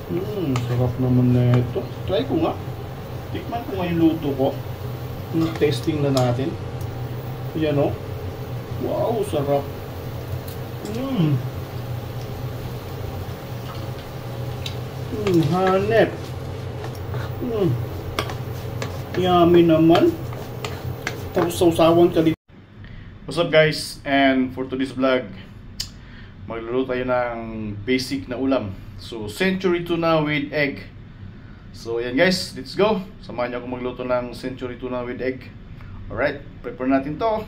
Sarap naman na ito. Try ko nga. Tikman ko nga yung luto ko. Testing na natin. Yan o. Wow, sarap. Hanep. Yummy naman. Tapos sausawan ka dito. What's up guys? And for today's vlog, magluluto tayo ng basic na ulam. So, century tuna with egg. So, ayan guys, let's go. Samahan niyo ako magluto ng century tuna with egg. Alright, prepare natin to.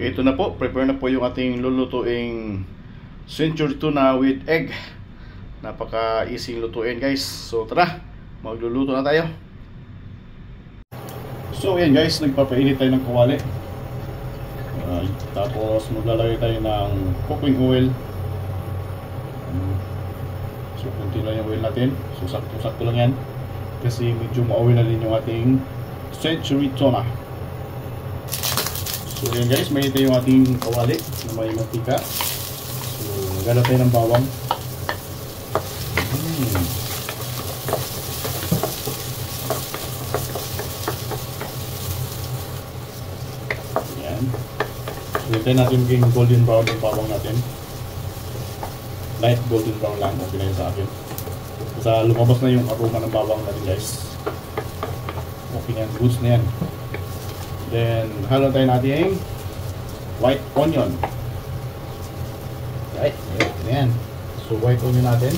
Ito na po, prepare na po yung ating lulutuing century tuna with egg. Napaka easy lutuin guys. So tara, magluluto na tayo. So ayan guys, nagpapainit tayo ng kawali. Tapos maglalagay tayo ng cooking oil. So konti lang yung oil natin. So sakto-sakto lang yan. Kasi medyo ma-oil na din yung ating century tuna. So yan guys, may ito yung ating kawali na may mantika. So nagala tayo ng bawang. Yan. So hintayin natin maging golden brown yung bawang natin. Light golden brown lang, okay na yun sa akin. Basta lumabas na yung aroma ng bawang natin guys. Okay na yan, goods na yan. Then, halo tayo natin white onion. Right, ayan. So, white onion natin.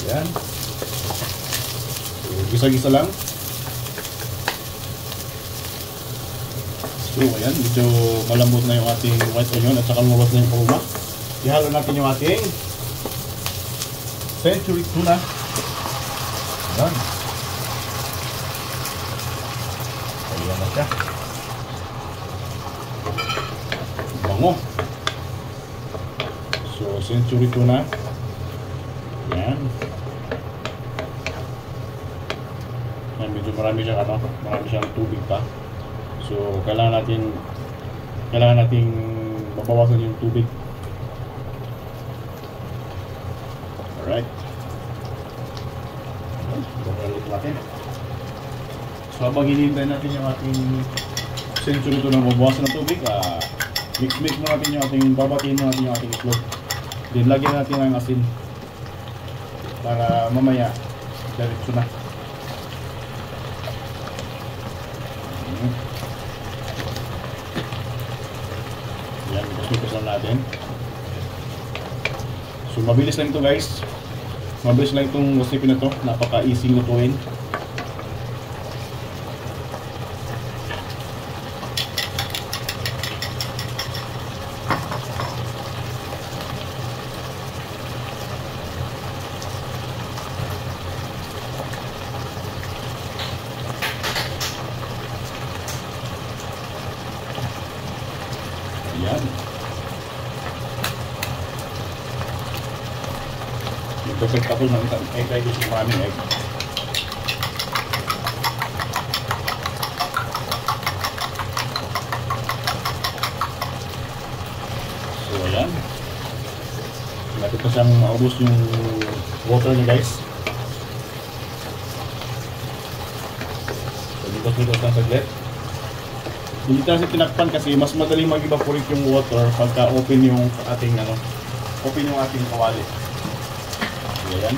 Ayan. So, gisa-gisa lang. So, ayan. Medyo malambot na yung ating white onion at saka lumabas na yung aroma. Ihalo natin yung ating century tuna. Ayan. Ayan na siya. Bango. So, century tuna. Ayan. Ayan, medyo marami siyang tubig pa. So, kailangan natin mabawasan yung tubig. Alright. Bumalik natin. So habang hinihintay natin yung ating century tuna mabawasan ng tubig, mix mo natin yung ating, babatiin mo natin yung ating itlog. Then lagyan natin ng asin para mamaya diretso na. Yan, mikos lang natin. So mabilis lang ito guys. Mabilis lang itong recipe na to. Napaka-easy lutuin. Ayan. Perfect ako ng isang egg. Ay gusto maraming egg. So ayan. Lapit na siyang maubos yung water niya guys. So likos-likos lang saglit. Hindi kasi tinakpan kasi mas madaling mag-evaporate yung water pagka open yung ating open yung ating kawali. Ayan.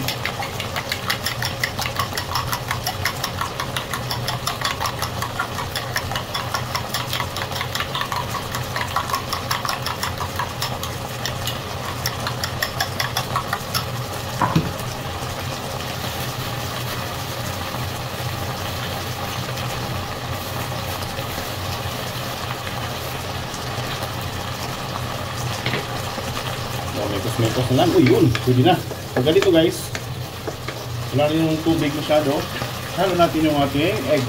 Mekos na lang. Uy, yun. Pwede na. Pag ganito guys, wala rin yung tubig masyado. Halo natin yung ating egg.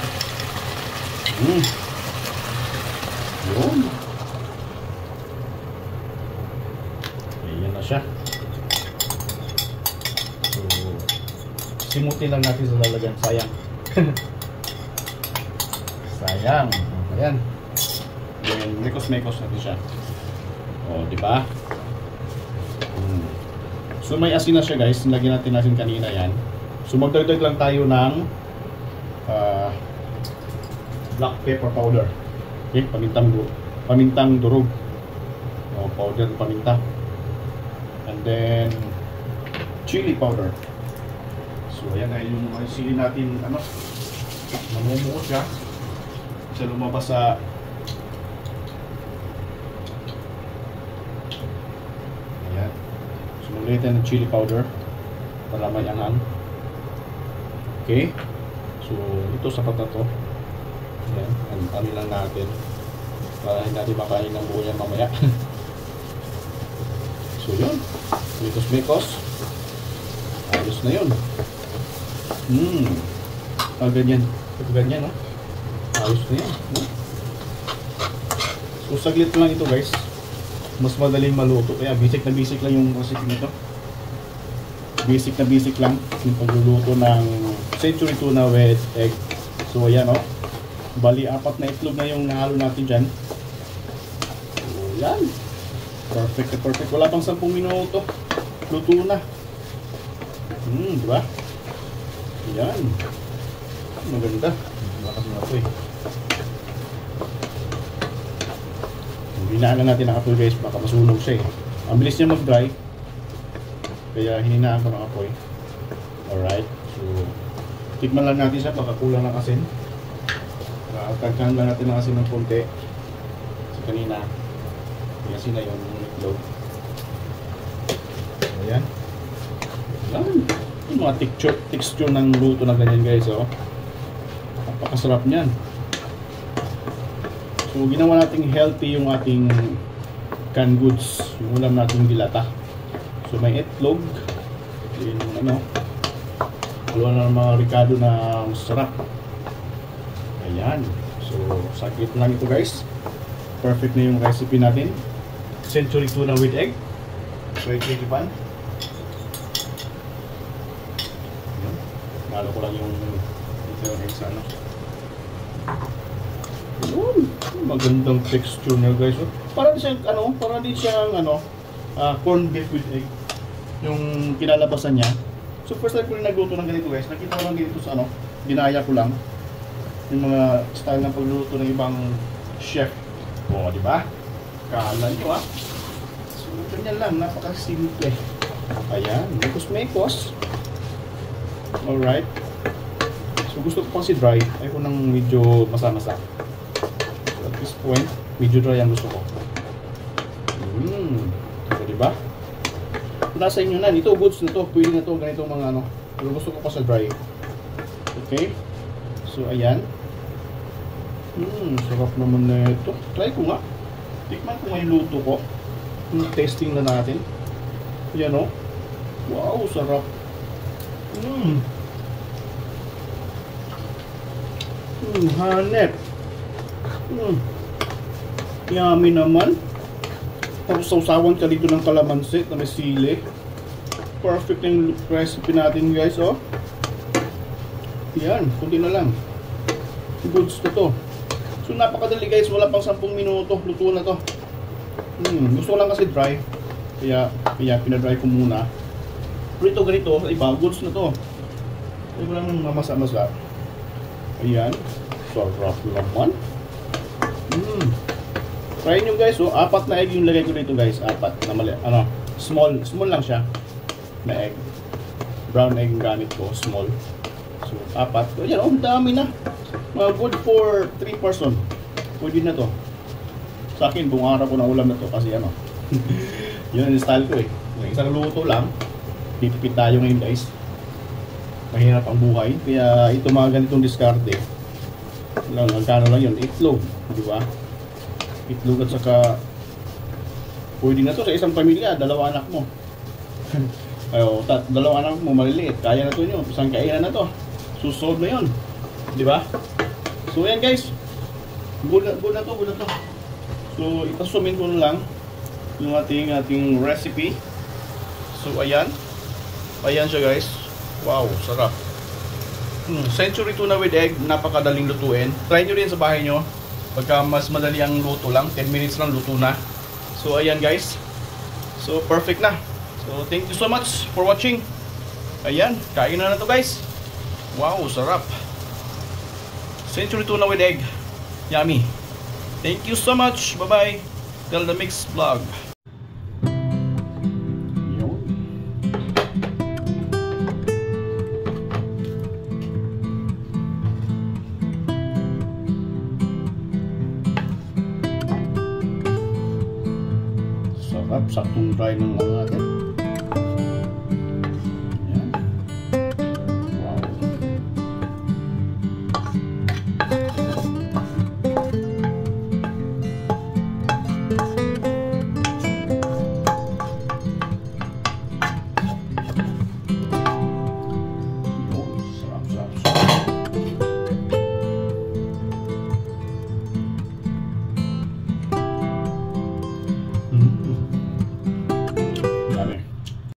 Yun. Ayan na siya. So, simutin lang natin sa lalagyan. Sayang. Sayang. Ayan. Then, mekos-mekos natin siya. O, diba? So may asin na siya guys, nilagyan natin asin kanina yan. So magdagdag lang tayo ng black pepper powder. Okay, pamintang durog. O, powder paminta. And then chili powder. So ayan na yung sili natin, namumuo siya. Siya lumabas sa natin ng chili powder para may anghang. Okay, so ito sapat na to. Ayan, ano lang natin para hindi natin makain ng buo yan mamaya. So yun, mekos-mekos, ayos na yun. Ganyan, no? Ayos na yan, no? So saglit lang ito guys, mas madaling maluto. Kaya basic lang yung recipe nito. Basic lang yung pagluluto ng century tuna with egg. So ayan bali 4 na itlog na yung nahalo natin dyan. So yan, perfect. Wala pang 10 minuto, luto na. Diba? Yan, maganda. Lakas na ito eh. Hinaan na natin ang apoy guys, baka masunog siya eh. Ang bilis niya mag-dry, kaya hininaan ko ng apoy. Alright, so tikman lang natin siya, baka kulang ng asin. Tagkan lang natin ng asin ng konti. So kanina, yung asin na yun, yung itlog. Ayan. Yung mga texture ng luto na ganyan guys, napakasarap niyan. So ginawa nating healthy yung ating canned goods, yung ulam nating dilata. So may itlog, yung haluan na ng mga ricado na masarap. Ayan. So sakit lang ito guys. Perfect na yung recipe natin. Century tuna with egg. So ito yung pan. Malo ko lang yung egg sa magandang texture niya guys. Para din siyang corned beef with egg yung kinalabasan niya. So first time ko rin nagluto ng ganito guys. Nakita ko lang dito sa ginaya ko lang yung mga style ng pagluluto ng ibang chef. O, di ba? Kala nyo So ganyan lang, napakasimple. Ayan, mekos-mekos. Alright. So gusto ko kasi dry, ayoko nang medyo masa-masa. At this point, medyo dry ang gusto ko. So, diba? Nasa inyo na. Ito, goods na to. Pwede na to. Ganito mga ano. Pero gusto ko pa sa dry. Okay? So, ayan. Sarap naman na ito. Try ko nga. Tikman ko nga yung luto ko. Testing na natin. Ayan o. Wow, sarap. Hanep. Yummy naman. Tapos sausawan ka dito ng kalamansi na may sili. Perfect yung recipe natin guys, oh. Yan, kunti na lang. Goods na to. So napakadali guys, wala pang 10 minuto. Luto na to. Gusto ko lang kasi dry. Kaya pinadry ko muna. Pero ito ganito, iba, goods na to. Hindi ko lang mamasa-masa. Ayan. Sarap naman. Try nyo guys, oh. 4 na egg yung lagay ko dito guys. 4 na mali. Ano, small lang siya. Na egg. Brown egg yung gamit ko, small. So, 4. Ayan, oh, dami na. Good for 3 person. Pwede na to. Sa akin, buong araw ko na ulam na to kasi ano. Yun yung style ko eh. Isang luto lang. Pipipit tayo ngayon guys. Mahirap ang buhay. Kaya ito mga ganitong diskarte. Magkano lang yun? Itlog. Di ba? Itlog at saka pwede na to sa isang pamilya. 2 anak mo. Ayo, 2 anak mo maliliit. Kaya na to nyo. Isang kainan na to. Susolve na yun. Di ba? So yan guys. Good na to. So ipasumin ko na lang yung ating recipe. So ayan. Ayan siya guys. Wow, sarap. Century tuna with egg, napakadaling lutuin. Try nyo rin sa bahay nyo. Pagka mas madali ang luto lang, 10 minutes lang luto na. So ayan guys. So perfect na. So thank you so much for watching. Ayan, kain na to guys. Wow, sarap. Century tuna with egg. Yummy. Thank you so much. Bye-bye. Till the Mix Vlog. Sarap, saktong dry ng mga